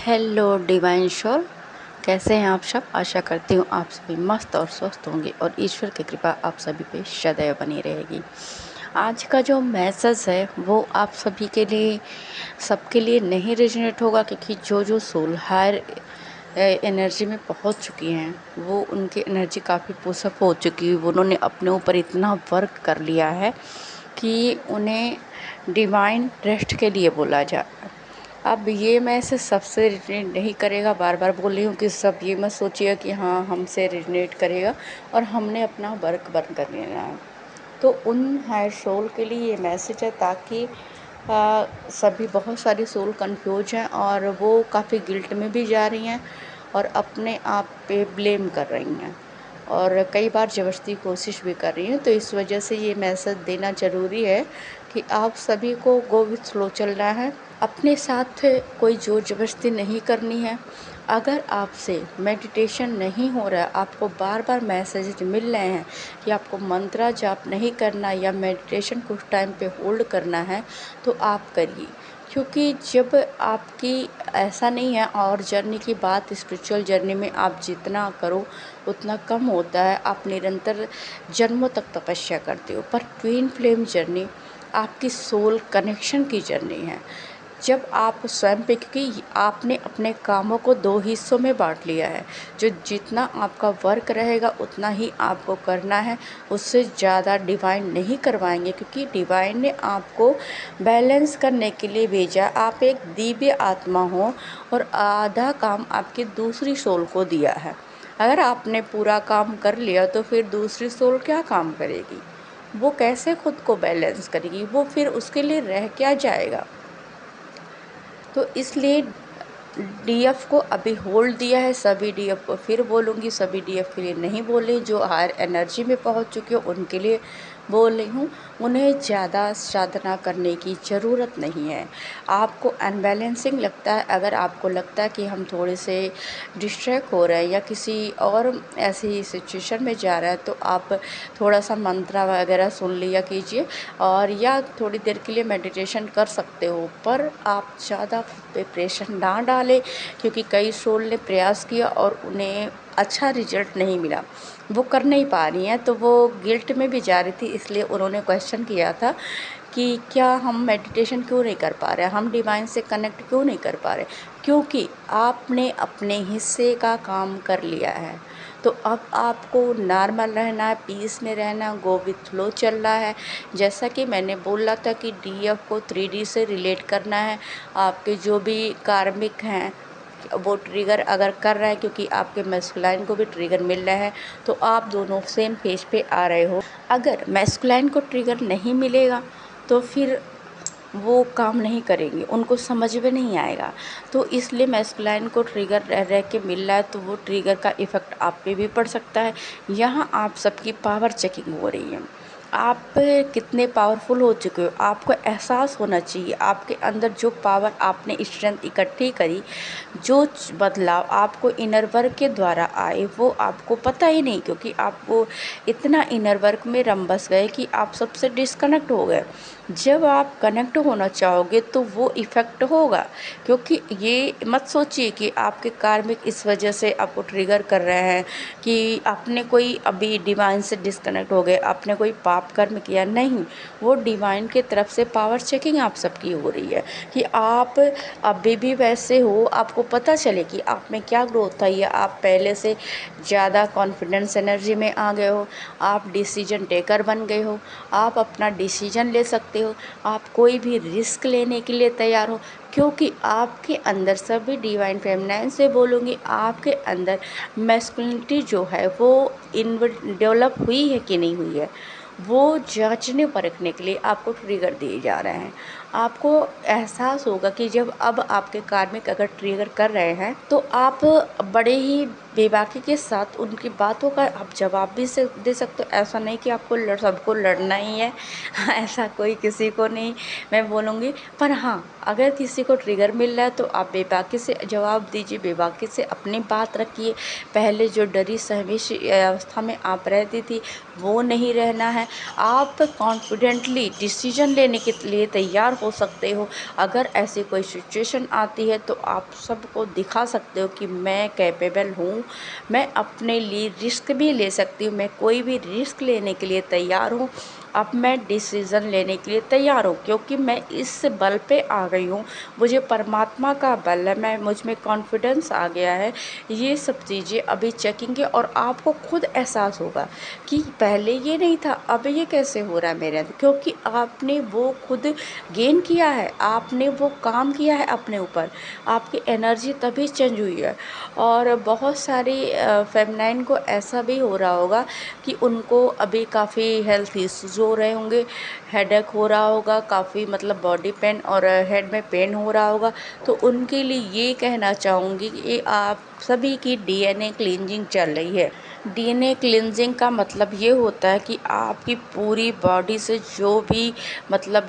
Hello divine शोर, कैसे हैं आप सब। आशा करती हूँ आप सभी मस्त और स्वस्थ होंगे और ईश्वर की कृपा आप सभी पे सदैव बनी रहेगी। आज का जो मैसेज है वो आप सभी के लिए, सबके लिए नहीं रेजोनेट होगा, क्योंकि जो जो सोल हायर एनर्जी में पहुंच चुकी हैं वो उनकी एनर्जी काफ़ी पुशअप हो चुकी है। उन्होंने अपने ऊपर इतना वर्क कर लिया है कि उन्हें डिवाइन रेस्ट के लिए बोला जाए। अब ये मैं इसे सबसे रिजनेट नहीं करेगा, बार बार बोल रही हूँ कि सब ये मत सोचिए कि हाँ हमसे रिजनेट करेगा और हमने अपना वर्क बंद कर लेना है। तो उन हायर सोल के लिए ये मैसेज है, ताकि सभी बहुत सारी सोल कंफ्यूज हैं और वो काफ़ी गिल्ट में भी जा रही हैं और अपने आप पे ब्लेम कर रही हैं और कई बार ज़बरदस्ती कोशिश भी कर रही हैं। तो इस वजह से ये मैसेज देना ज़रूरी है कि आप सभी को गो विथ फ्लो चलना है, अपने साथ कोई जोर ज़बरदस्ती नहीं करनी है। अगर आपसे मेडिटेशन नहीं हो रहा है, आपको बार बार मैसेज मिल रहे हैं कि आपको मंत्रा जाप नहीं करना या मेडिटेशन कुछ टाइम पे होल्ड करना है, तो आप करिए। क्योंकि जब आपकी ऐसा नहीं है, और जर्नी की बात, स्पिरिचुअल जर्नी में आप जितना करो उतना कम होता है। आप निरंतर जन्मों तक तपस्या करते हो, पर ट्विन फ्लेम जर्नी आपकी सोल कनेक्शन की जर्नी है। जब आप स्वयं पे, क्योंकि आपने अपने कामों को दो हिस्सों में बांट लिया है, जो जितना आपका वर्क रहेगा उतना ही आपको करना है, उससे ज़्यादा डिवाइन नहीं करवाएंगे, क्योंकि डिवाइन ने आपको बैलेंस करने के लिए भेजा। आप एक दिव्य आत्मा हो और आधा काम आपकी दूसरी सोल को दिया है। अगर आपने पूरा काम कर लिया तो फिर दूसरी सोल क्या काम करेगी, वो कैसे खुद को बैलेंस करेगी, वो फिर उसके लिए रह क्या जाएगा। तो इसलिए डीएफ को अभी होल्ड दिया है। सभी डीएफ को फिर बोलूँगी, सभी डीएफ के लिए नहीं बोल रही, जो हायर एनर्जी में पहुंच चुके हो उनके लिए बोल रही हूँ। उन्हें ज़्यादा साधना करने की ज़रूरत नहीं है। आपको अनबैलेंसिंग लगता है, अगर आपको लगता है कि हम थोड़े से डिस्ट्रैक्ट हो रहे हैं या किसी और ऐसी सिचुएशन में जा रहे हैं, तो आप थोड़ा सा मंत्रा वगैरह सुन लिया कीजिए और या थोड़ी देर के लिए मेडिटेशन कर सकते हो, पर आप ज़्यादा प्रेशर ना डालें, क्योंकि कई सोल ने प्रयास किया और उन्हें अच्छा रिजल्ट नहीं मिला, वो कर नहीं पा रही हैं, तो वो गिल्ट में भी जा रही थी। इसलिए उन्होंने क्वेश्चन किया था कि क्या हम मेडिटेशन क्यों नहीं कर पा रहे, हम डिवाइन से कनेक्ट क्यों नहीं कर पा रहे, क्योंकि आपने अपने हिस्से का काम कर लिया है। तो अब आपको नॉर्मल रहना है, पीस में रहना, गो विथ फ्लो चल रहा है। जैसा कि मैंने बोला था कि डीएफ को 3D से रिलेट करना है। आपके जो भी कार्मिक हैं वो ट्रिगर अगर कर रहा है, क्योंकि आपके मैस्कुलाइन को भी ट्रिगर मिल रहा है, तो आप दोनों सेम पेज पे आ रहे हो। अगर मैस्कुलाइन को ट्रिगर नहीं मिलेगा तो फिर वो काम नहीं करेंगे, उनको समझ में नहीं आएगा। तो इसलिए मैस्कुलाइन को ट्रिगर रह रह के मिल रहा है, तो वो ट्रिगर का इफ़ेक्ट आप पे भी पड़ सकता है। यहाँ आप सबकी पावर चेकिंग हो रही है, आप कितने पावरफुल हो चुके हो, आपको एहसास होना चाहिए। आपके अंदर जो पावर, आपने स्ट्रेंथ इकट्ठी करी, जो बदलाव आपको इनर वर्क के द्वारा आए, वो आपको पता ही नहीं, क्योंकि आप वो इतना इनर वर्क में रम बस गए कि आप सबसे डिस्कनेक्ट हो गए। जब आप कनेक्ट होना चाहोगे तो वो इफ़ेक्ट होगा, क्योंकि ये मत सोचिए कि आपके कार्मिक इस वजह से आपको ट्रिगर कर रहे हैं कि आपने कोई अभी डिवाइन से डिस्कनेक्ट हो गए, आपने कोई पाप कर्म किया। नहीं, वो डिवाइन की तरफ से पावर चेकिंग आप सबकी हो रही है कि आप अभी भी वैसे हो, आपको पता चले कि आप में क्या ग्रोथ है, या आप पहले से ज़्यादा कॉन्फिडेंस एनर्जी में आ गए हो, आप डिसीजन टेकर बन गए हो, आप अपना डिसीजन ले सकते हो, आप कोई भी रिस्क लेने के लिए तैयार हो, क्योंकि आपके अंदर सभी डिवाइन फेमिनाइन से बोलूँगी, आपके अंदर मैस्कुलिनिटी जो है वो डेवलप हुई है कि नहीं हुई है, वो जांचने परखने के लिए आपको ट्रिगर दिए जा रहे हैं। आपको एहसास होगा कि जब अब आपके कार्मिक अगर ट्रिगर कर रहे हैं, तो आप बड़े ही बेबाकी के साथ उनकी बातों का आप जवाब भी दे सकते हो। ऐसा नहीं कि आपको सबको लड़ना ही है ऐसा कोई किसी को नहीं मैं बोलूँगी। पर हाँ, अगर किसी को ट्रिगर मिल रहा है तो आप बेबाकी से जवाब दीजिए, बेबाकी से अपनी बात रखिए। पहले जो डरी सहमी अवस्था में आप रहती थी वो नहीं रहना है। आप कॉन्फिडेंटली डिसीजन लेने के लिए तैयार हो सकते हो। अगर ऐसी कोई सिचुएशन आती है तो आप सबको दिखा सकते हो कि मैं कैपेबल हूँ, मैं अपने लिए रिस्क भी ले सकती हूँ, मैं कोई भी रिस्क लेने के लिए तैयार हूँ। अब मैं डिसीज़न लेने के लिए तैयार हूँ, क्योंकि मैं इस बल पे आ गई हूँ, मुझे परमात्मा का बल है, मैं मुझ में कॉन्फिडेंस आ गया है। ये सब चीज़ें अभी चेकिंग है और आपको खुद एहसास होगा कि पहले ये नहीं था, अब ये कैसे हो रहा है मेरे अंदर, क्योंकि आपने वो खुद गेन किया है, आपने वो काम किया है अपने ऊपर, आपकी एनर्जी तभी चेंज हुई है। और बहुत सारी फेमिनाइन को ऐसा भी हो रहा होगा कि उनको अभी काफ़ी हेल्थ इश्यूज हो रहे होंगे, हेडेक हो रहा होगा, काफ़ी मतलब बॉडी पेन और हेड में पेन हो रहा होगा। तो उनके लिए ये कहना चाहूँगी कि आप सभी की डीएनए क्लींजिंग चल रही है। डीएनए क्लींजिंग का मतलब ये होता है कि आपकी पूरी बॉडी से जो भी मतलब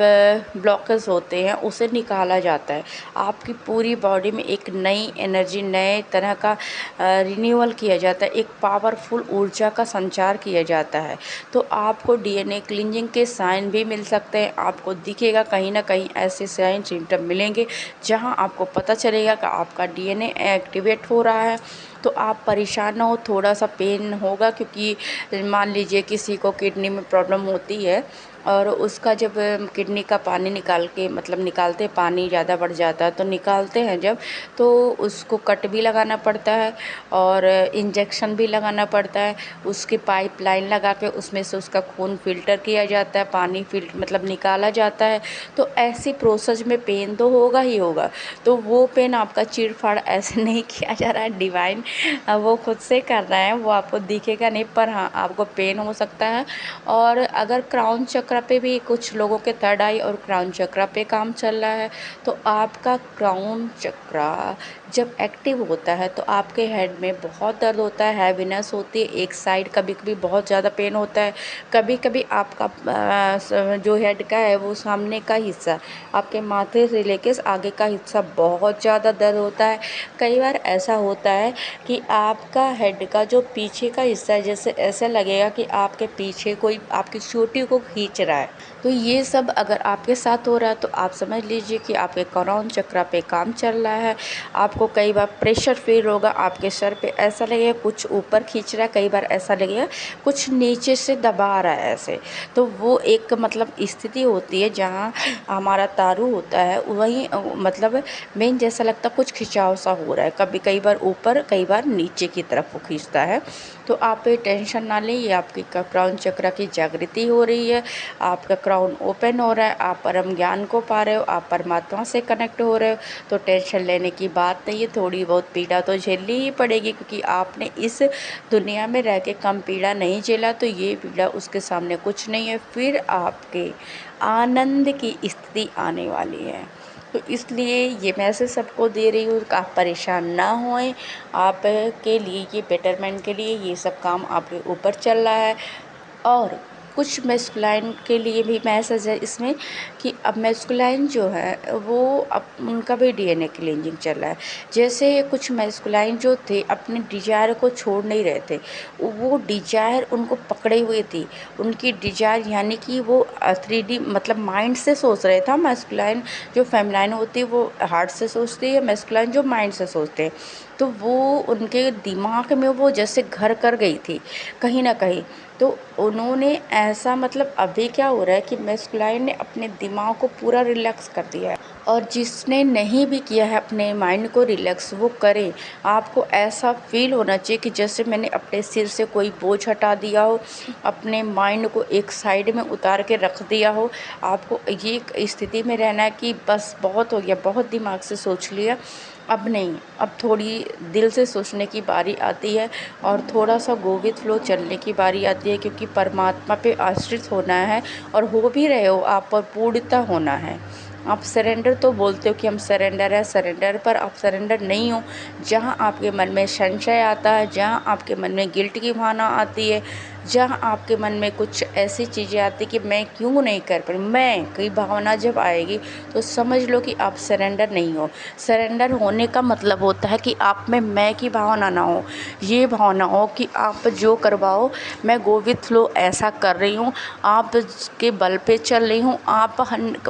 ब्लॉकेज होते हैं उसे निकाला जाता है। आपकी पूरी बॉडी में एक नई एनर्जी, नए तरह का रिन्यूअल किया जाता है, एक पावरफुल ऊर्जा का संचार किया जाता है। तो आपको डीएनए क्लींजिंग के साइन भी मिल सकते हैं, आपको दिखेगा कहीं ना कहीं ऐसे साइन सिम्टम मिलेंगे जहां आपको पता चलेगा कि आपका डीएनए एक्टिवेट हो रहा है। तो आप परेशान ना हो, थोड़ा सा पेन होगा, क्योंकि मान लीजिए किसी को किडनी में प्रॉब्लम होती है और उसका जब किडनी का पानी निकाल के मतलब निकालते पानी ज़्यादा बढ़ जाता है तो निकालते हैं जब, तो उसको कट भी लगाना पड़ता है और इंजेक्शन भी लगाना पड़ता है। उसकी पाइपलाइन लगा के उसमें से उसका खून फ़िल्टर किया जाता है, पानी मतलब निकाला जाता है। तो ऐसी प्रोसेस में पेन तो होगा ही होगा। तो वो पेन आपका चीड़-फाड़ ऐसे नहीं किया जा रहा है, डिवाइन वो खुद से कर रहा है, वो आपको दिखेगा नहीं, पर हाँ आपको पेन हो सकता है। और अगर क्राउन चक्र पे भी कुछ लोगों के थर्ड आई और क्राउन चक्र पे काम चल रहा है, तो आपका क्राउन चक्र जब एक्टिव होता है तो आपके हेड में बहुत दर्द होता है, हैवीनेस होती है, एक साइड कभी कभी बहुत ज़्यादा पेन होता है। कभी कभी आपका जो हेड का है वो सामने का हिस्सा, आपके माथे से लेके आगे का हिस्सा बहुत ज़्यादा दर्द होता है। कई बार ऐसा होता है कि आपका हेड का जो पीछे का हिस्सा है, जैसे ऐसा लगेगा कि आपके पीछे कोई आपकी चोटी को खींच रहा है। तो ये सब अगर आपके साथ हो रहा है तो आप समझ लीजिए कि आपके क्राउन चक्र पे काम चल रहा है। आपको कई बार प्रेशर फील होगा आपके सर पे, ऐसा लगेगा कुछ ऊपर खींच रहा है, कई बार ऐसा लगेगा कुछ नीचे से दबा रहा है ऐसे। तो वो एक मतलब स्थिति होती है जहाँ हमारा तारू होता है वहीं मतलब मेन जैसा लगता कुछ खिंचाव सा हो रहा है, कभी कई बार ऊपर कई बार नीचे की तरफ वो खींचता है। तो आप टेंशन ना लें, ये आपकी क्राउन चक्र की जागृति हो रही है, आपका क्राउन ओपन हो रहा है, आप परम ज्ञान को पा रहे हो, आप परमात्मा से कनेक्ट हो रहे हो। तो टेंशन लेने की बात नहीं है, थोड़ी बहुत पीड़ा तो झेलनी ही पड़ेगी, क्योंकि आपने इस दुनिया में रह के कम पीड़ा नहीं झेला, तो ये पीड़ा उसके सामने कुछ नहीं है। फिर आपके आनंद की स्थिति आने वाली है। तो इसलिए ये मैसेज सबको दे रही हूँ कि आप परेशान ना होएं, आपके लिए ये बेटरमेंट के लिए ये सब काम आपके ऊपर चल रहा है। और कुछ मैस्कुलाइन के लिए भी मैसेज है इसमें कि अब मैस्कुलाइन जो है वो अब उनका भी डीएनए क्लींजिंग चल रहा है। जैसे कुछ मैस्कुलाइन जो थे अपने डिजायर को छोड़ नहीं रहे थे, वो डिजायर उनको पकड़े हुए थी, उनकी डिजायर यानी कि वो 3D मतलब माइंड से सोच रहे था। मैस्कुलाइन जो फेमिनाइन होती है वो हार्ट से सोचती है, मैस्कुलाइन जो माइंड से सोचते हैं। तो वो उनके दिमाग में वो जैसे घर कर गई थी कहीं ना कहीं। तो उन्होंने ऐसा मतलब अभी क्या हो रहा है कि मैस्कुलाइन ने अपने दिमाग को पूरा रिलैक्स कर दिया है। और जिसने नहीं भी किया है अपने माइंड को रिलैक्स वो करे। आपको ऐसा फील होना चाहिए कि जैसे मैंने अपने सिर से कोई बोझ हटा दिया हो, अपने माइंड को एक साइड में उतार के रख दिया हो। आपको ये स्थिति में रहना है कि बस बहुत हो गया, बहुत दिमाग से सोच लिया, अब नहीं, अब थोड़ी दिल से सोचने की बारी आती है और थोड़ा सा गो विथ फ्लो चलने की बारी आती है, क्योंकि परमात्मा पे आश्रित होना है और हो भी रहे हो आप, पर पूर्णता होना है। आप सरेंडर तो बोलते हो कि हम सरेंडर है, सरेंडर पर आप सरेंडर नहीं हो। जहाँ आपके मन में संशय आता है, जहाँ आपके मन में गिल्ट की भावना आती है, जहाँ आपके मन में कुछ ऐसी चीज़ें आती कि मैं क्यों नहीं कर पा रही, मैं की भावना जब आएगी तो समझ लो कि आप सरेंडर नहीं हो। सरेंडर होने का मतलब होता है कि आप में मैं की भावना ना हो, ये भावना हो कि आप जो करवाओ मैं गो विथ फ्लो ऐसा कर रही हूँ, आप के बल पे चल रही हूँ।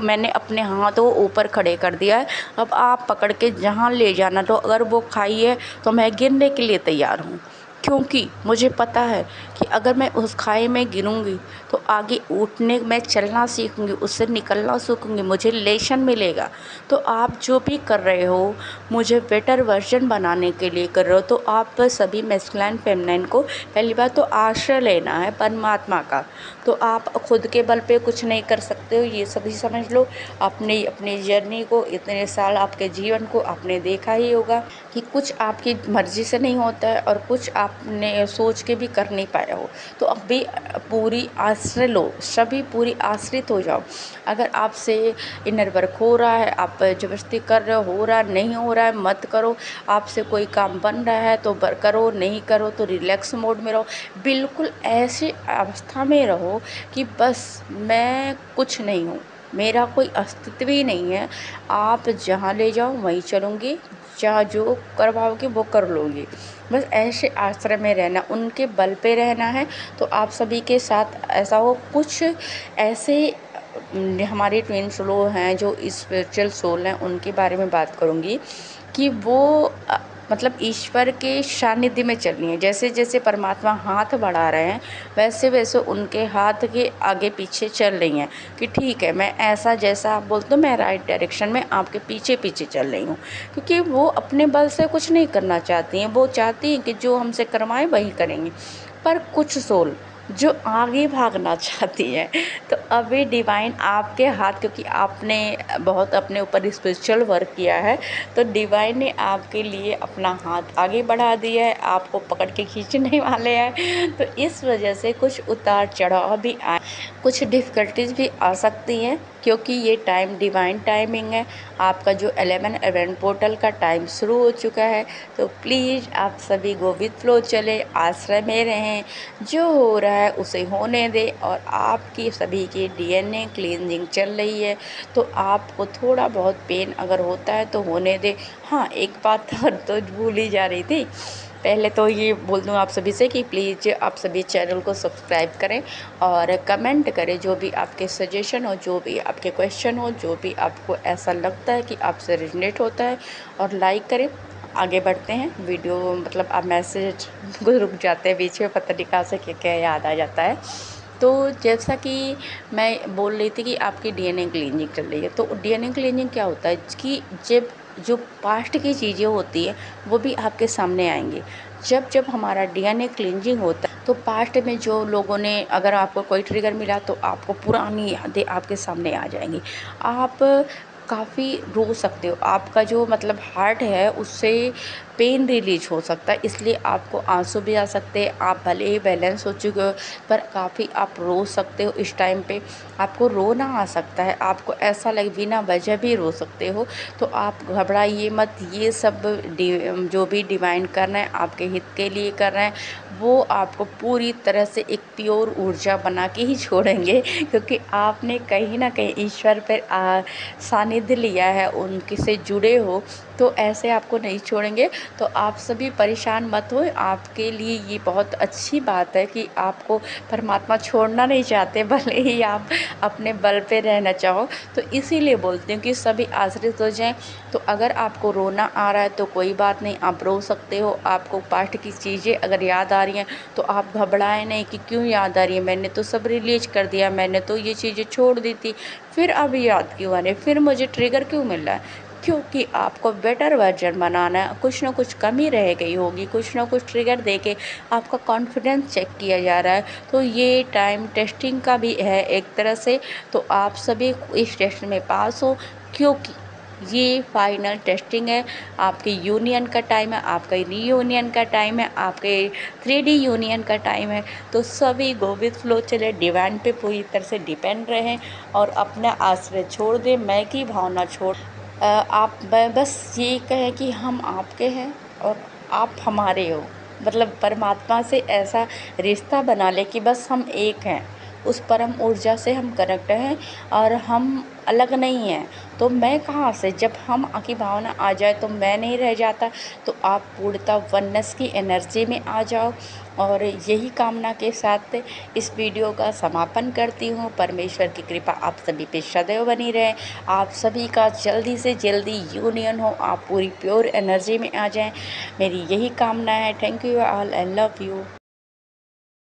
मैंने अपने हाथों ऊपर खड़े कर दिया है, अब आप पकड़ के जहाँ ले जाना, तो अगर वो खाई है तो मैं गिरने के लिए तैयार हूँ, क्योंकि मुझे पता है कि अगर मैं उस खाई में गिरूंगी तो आगे उठने मैं चलना सीखूंगी, उससे निकलना सीखूंगी, मुझे लेसन मिलेगा। तो आप जो भी कर रहे हो मुझे बेटर वर्जन बनाने के लिए कर रहे हो। तो आप सभी मैस्कुलाइन फेमिनाइन को पहली बात तो आश्रय लेना है परमात्मा का। तो आप खुद के बल पे कुछ नहीं कर सकते हो, ये सभी समझ लो। आपने अपनी जर्नी को, इतने साल आपके जीवन को आपने देखा ही होगा कि कुछ आपकी मर्ज़ी से नहीं होता है और कुछ आपने सोच के भी कर नहीं पाया हो। तो अभी पूरी आश्रय लो, सभी पूरी आश्रित हो जाओ। अगर आपसे इनर वर्क हो रहा है, आप ज़बरदस्ती कर रहे हो रहा नहीं हो रहा है मत करो। आपसे कोई काम बन रहा है तो करो, नहीं करो तो रिलैक्स मोड में रहो। बिल्कुल ऐसी अवस्था में रहो कि बस मैं कुछ नहीं हूँ, मेरा कोई अस्तित्व ही नहीं है। आप जहाँ ले जाओ वहीं चलूँगी, जहाँ जो करवाओगे वो कर लोगी। बस ऐसे आश्रय में रहना, उनके बल पे रहना है। तो आप सभी के साथ ऐसा हो। कुछ ऐसे हमारे ट्विन सोल हैं जो स्पिरिचुअल सोल हैं, उनके बारे में बात करूँगी कि वो मतलब ईश्वर के सानिध्य में चल रही हैं। जैसे जैसे परमात्मा हाथ बढ़ा रहे हैं वैसे वैसे उनके हाथ के आगे पीछे चल रही हैं कि ठीक है, मैं ऐसा जैसा आप बोलते हो मैं राइट डायरेक्शन में आपके पीछे पीछे चल रही हूँ। क्योंकि वो अपने बल से कुछ नहीं करना चाहती हैं, वो चाहती हैं कि जो हमसे करवाएं वही करेंगी। पर कुछ सोल जो आगे भागना चाहती हैं, तो अभी डिवाइन आपके हाथ, क्योंकि आपने बहुत अपने ऊपर स्पिरिचुअल वर्क किया है, तो डिवाइन ने आपके लिए अपना हाथ आगे बढ़ा दिया है, आपको पकड़ के खींचने वाले हैं। तो इस वजह से कुछ उतार चढ़ाव भी आए, कुछ डिफ़िकल्टीज भी आ सकती हैं, क्योंकि ये टाइम डिवाइन टाइमिंग है। आपका जो 11 पोर्टल का टाइम शुरू हो चुका है। तो प्लीज़ आप सभी गो विथ फ्लो चले, आश्रय में रहें, जो हो रहा है उसे होने दें। और आपकी सभी की डीएनए क्लींजिंग चल रही है, तो आपको थोड़ा बहुत पेन अगर होता है तो होने दें। हाँ, एक बात और तो भूल ही जा रही थी, पहले तो ये बोल दूँ आप सभी से कि प्लीज़ आप सभी चैनल को सब्सक्राइब करें और कमेंट करें, जो भी आपके सजेशन हो, जो भी आपके क्वेश्चन हो, जो भी आपको ऐसा लगता है कि आपसे रिजनेट होता है, और लाइक करें। आगे बढ़ते हैं वीडियो, मतलब आप मैसेज रुक जाते हैं बीच में, पता नहीं कहाँ से क्या क्या याद आ जाता है। तो जैसा कि मैं बोल रही थी कि आपकी डीएनए क्लीनिंग चल रही है। तो डीएनए क्लीनिंग क्या होता है कि जब जो पास्ट की चीज़ें होती है वो भी आपके सामने आएंगी। जब जब हमारा डीएनए क्लींजिंग होता है तो पास्ट में जो लोगों ने, अगर आपको कोई ट्रिगर मिला तो आपको पुरानी यादें आपके सामने आ जाएंगी। आप काफ़ी रो सकते हो, आपका जो मतलब हार्ट है उससे पेन रिलीज हो सकता है, इसलिए आपको आंसू भी आ सकते हैं। आप भले ही बैलेंस हो चुके हो पर काफ़ी आप रो सकते हो। इस टाइम पे आपको रोना आ सकता है, आपको ऐसा लगे बिना वजह भी रो सकते हो। तो आप घबराइए मत, ये सब जो भी डिवाइन कर रहे हैं आपके हित के लिए कर रहे हैं, वो आपको पूरी तरह से एक प्योर ऊर्जा बना के ही छोड़ेंगे, क्योंकि आपने कहीं ना कहीं ईश्वर पर सानिध्य लिया है, उनके से जुड़े हो, तो ऐसे आपको नहीं छोड़ेंगे। तो आप सभी परेशान मत हो, आपके लिए ये बहुत अच्छी बात है कि आपको परमात्मा छोड़ना नहीं चाहते, भले ही आप अपने बल पे रहना चाहो। तो इसीलिए बोलती हूँ कि सभी आश्रित हो जाएं। तो अगर आपको रोना आ रहा है तो कोई बात नहीं, आप रो सकते हो। आपको पास्ट की चीज़ें अगर याद आ रही हैं तो आप घबराएं नहीं कि क्यों याद आ रही है, मैंने तो सब रिलीज कर दिया, मैंने तो ये चीज़ें छोड़ दी थी, फिर अब याद क्यों आ रही है, फिर मुझे ट्रिगर क्यों मिल रहा है। क्योंकि आपको बेटर वर्जन बनाना है, कुछ ना कुछ कमी रह गई होगी, कुछ ना कुछ ट्रिगर देके आपका कॉन्फिडेंस चेक किया जा रहा है। तो ये टाइम टेस्टिंग का भी है एक तरह से। तो आप सभी इस टेस्ट में पास हो, क्योंकि ये फाइनल टेस्टिंग है। आपके यूनियन का टाइम है, आपका रीयूनियन का टाइम है, आपके 3D यूनियन का टाइम है। तो सभी गो विद फ्लो चले, डिवाइन पे पूरी तरह से डिपेंड रहें और अपना आश्रय छोड़ दें, मैं की भावना छोड़। आप बस ये कहें कि हम आपके हैं और आप हमारे हो। मतलब परमात्मा से ऐसा रिश्ता बना ले कि बस हम एक हैं, उस परम ऊर्जा से हम कनेक्ट हैं और हम अलग नहीं हैं। तो मैं कहाँ से, जब हम की भावना आ जाए तो मैं नहीं रह जाता, तो आप पूर्णतः वननेस की एनर्जी में आ जाओ। और यही कामना के साथ इस वीडियो का समापन करती हूँ। परमेश्वर की कृपा आप सभी पे सदैव बनी रहे। आप सभी का जल्दी से जल्दी यूनियन हो, आप पूरी प्योर एनर्जी में आ जाएं, मेरी यही कामना है। Thank you all, I love you.